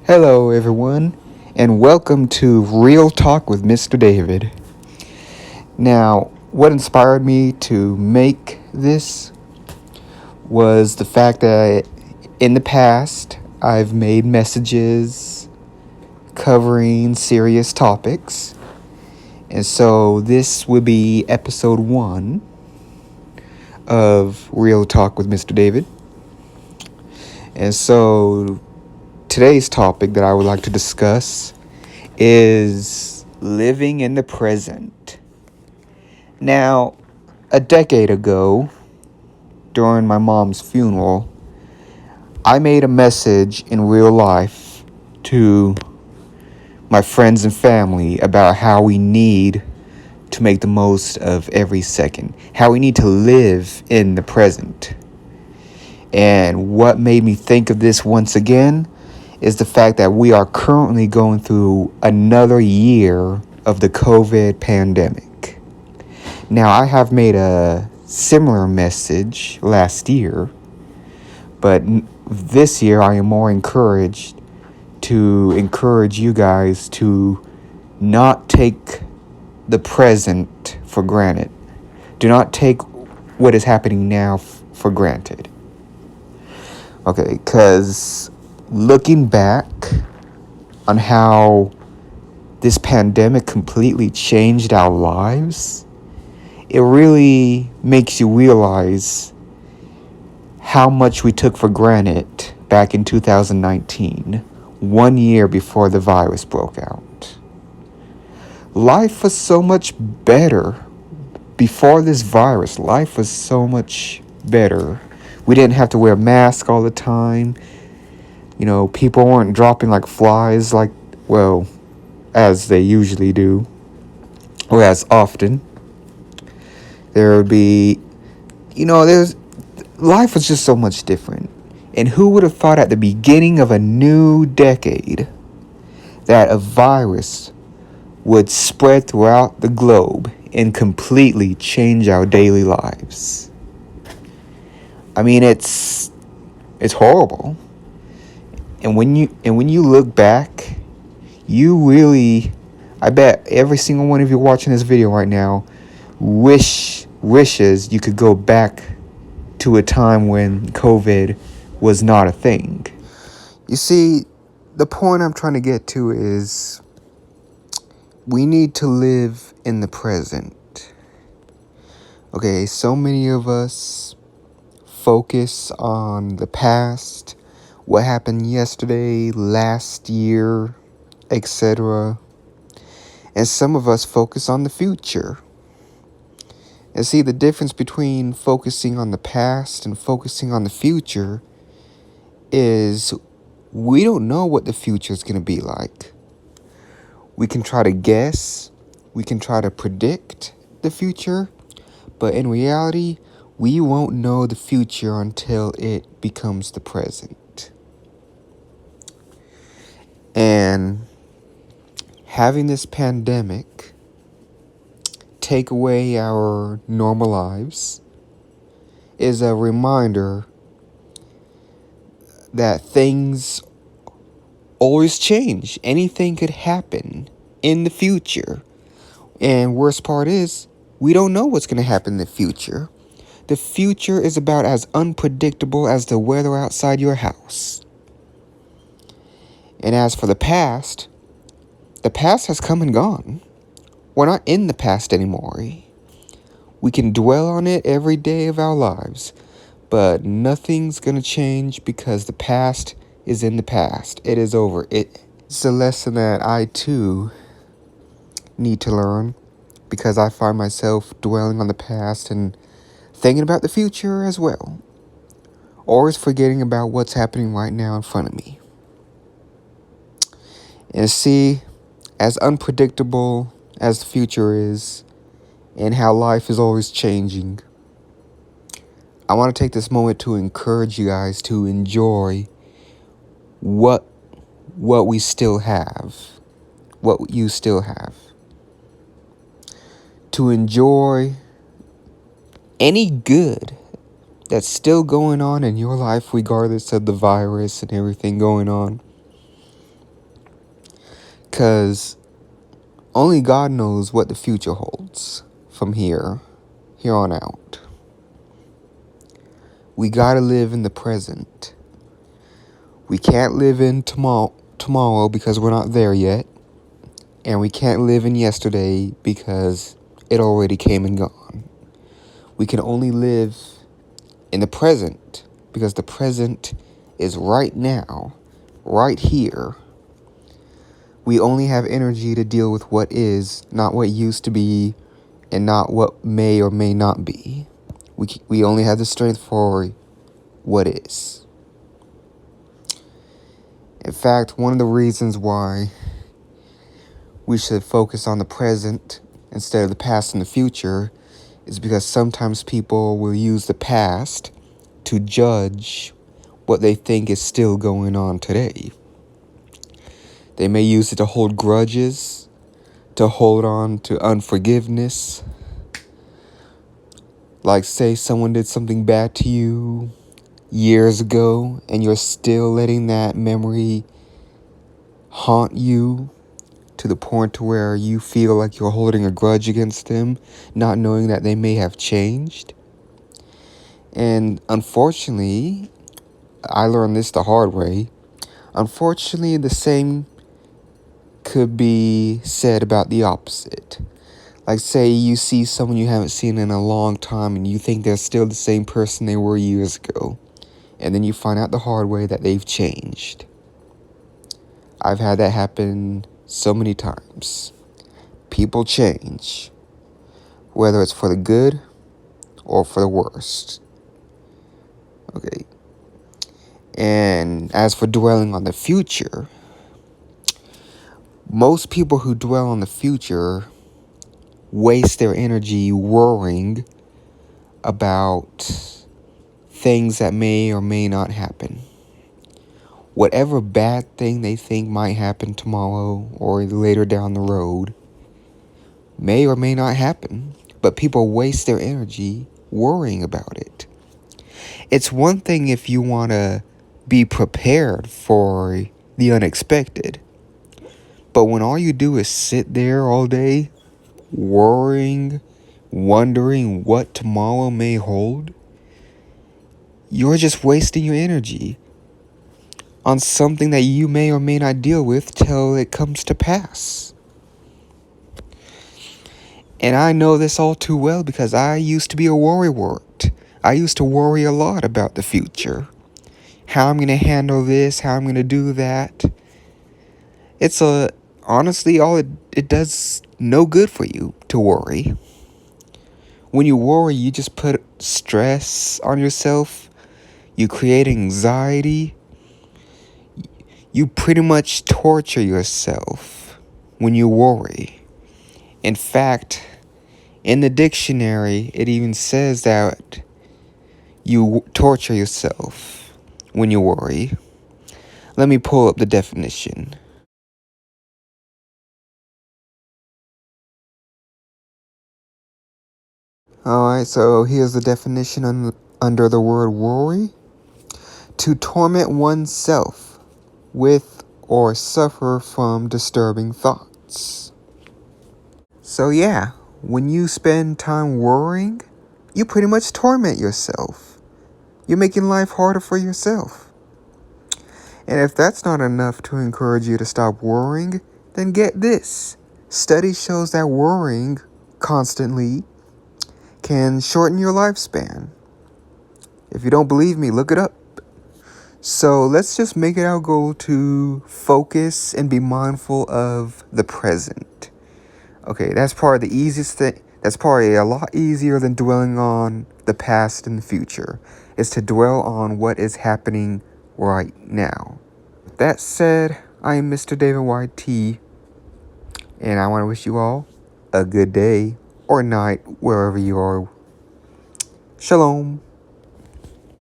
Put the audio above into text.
Hello, everyone, and welcome to Real Talk with Mr. David. Now, what inspired me to make this was the fact that in the past I've made messages covering serious topics, and so this would be episode 1 of Real Talk with Mr. David. And so today's topic that I would like to discuss is living in the present. Now, a decade ago, during my mom's funeral, I made a message in real life to my friends and family about how we need to make the most of every second, how we need to live in the present. And what made me think of this once again is the fact that we are currently going through another year of the COVID pandemic. Now, I have made a similar message last year, but this year I am more encouraged to encourage you guys to not take the present for granted. Do not take what is happening now for granted. Okay, because looking back on how this pandemic completely changed our lives, it really makes you realize how much we took for granted back in 2019, 1 year before the virus broke out. Life was so much better before this virus. Life was so much better. We didn't have to wear masks all the time. You know, people weren't dropping like flies as they usually do, or as often. There would be, life was just so much different. And who would have thought at the beginning of a new decade that a virus would spread throughout the globe and completely change our daily lives? I mean, it's horrible. And when you look back, I bet every single one of you watching this video right now wishes you could go back to a time when COVID was not a thing. You see, the point I'm trying to get to is we need to live in the present. Okay, so many of us focus on the past, what happened yesterday, last year, etc. And some of us focus on the future. And see, the difference between focusing on the past and focusing on the future is we don't know what the future is going to be like. We can try to guess, we can try to predict the future, but in reality, we won't know the future until it becomes the present. And having this pandemic take away our normal lives is a reminder that things always change. Anything could happen in the future. And worst part is, we don't know what's going to happen in the future. The future is about as unpredictable as the weather outside your house. And as for the past has come and gone. We're not in the past anymore. We can dwell on it every day of our lives, but nothing's going to change because the past is in the past. It is over. It's a lesson that I too need to learn because I find myself dwelling on the past and thinking about the future as well. Always forgetting about what's happening right now in front of me. And see, as unpredictable as the future is, and how life is always changing, I want to take this moment to encourage you guys to enjoy what we still have, what you still have. To enjoy any good that's still going on in your life, regardless of the virus and everything going on. Because only God knows what the future holds from here on out. We gotta live in the present. We can't live in tomorrow because we're not there yet. And we can't live in yesterday because it already came and gone. We can only live in the present because the present is right now, right here. We only have energy to deal with what is, not what used to be, and not what may or may not be. We only have the strength for what is. In fact, one of the reasons why we should focus on the present instead of the past and the future is because sometimes people will use the past to judge what they think is still going on today. They may use it to hold grudges, to hold on to unforgiveness. Like, say someone did something bad to you years ago and you're still letting that memory haunt you to the point to where you feel like you're holding a grudge against them, not knowing that they may have changed. And unfortunately, I learned this the hard way. Unfortunately, the same could be said about the opposite. Like, say you see someone you haven't seen in a long time and you think they're still the same person they were years ago. And then you find out the hard way that they've changed. I've had that happen so many times. People change, whether it's for the good or for the worst. Okay. And as for dwelling on the future, most people who dwell on the future waste their energy worrying about things that may or may not happen. Whatever bad thing they think might happen tomorrow or later down the road may or may not happen, but people waste their energy worrying about it. It's one thing if you want to be prepared for the unexpected, but when all you do is sit there all day worrying, wondering what tomorrow may hold, you're just wasting your energy on something that you may or may not deal with till it comes to pass. And I know this all too well because I used to be a worrywart. I used to worry a lot about the future. How I'm going to handle this, how I'm going to do that. It's honestly, all it does no good for you to worry. When you worry, you just put stress on yourself. You create anxiety. You pretty much torture yourself when you worry. In fact, in the dictionary, it even says that you torture yourself when you worry. Let me pull up the definition. Alright, so here's the definition under the word worry. To torment oneself with or suffer from disturbing thoughts. So yeah, when you spend time worrying, you pretty much torment yourself. You're making life harder for yourself. And if that's not enough to encourage you to stop worrying, then get this. Study shows that worrying constantly can shorten your lifespan. If you don't believe me, look it up. So let's just make it our goal to focus and be mindful of the present. Okay, that's probably the easiest thing. That's probably a lot easier than dwelling on the past and the future, is to dwell on what is happening right now. That said, I am Mr. David YT, and I want to wish you all a good day or night wherever you are. Shalom.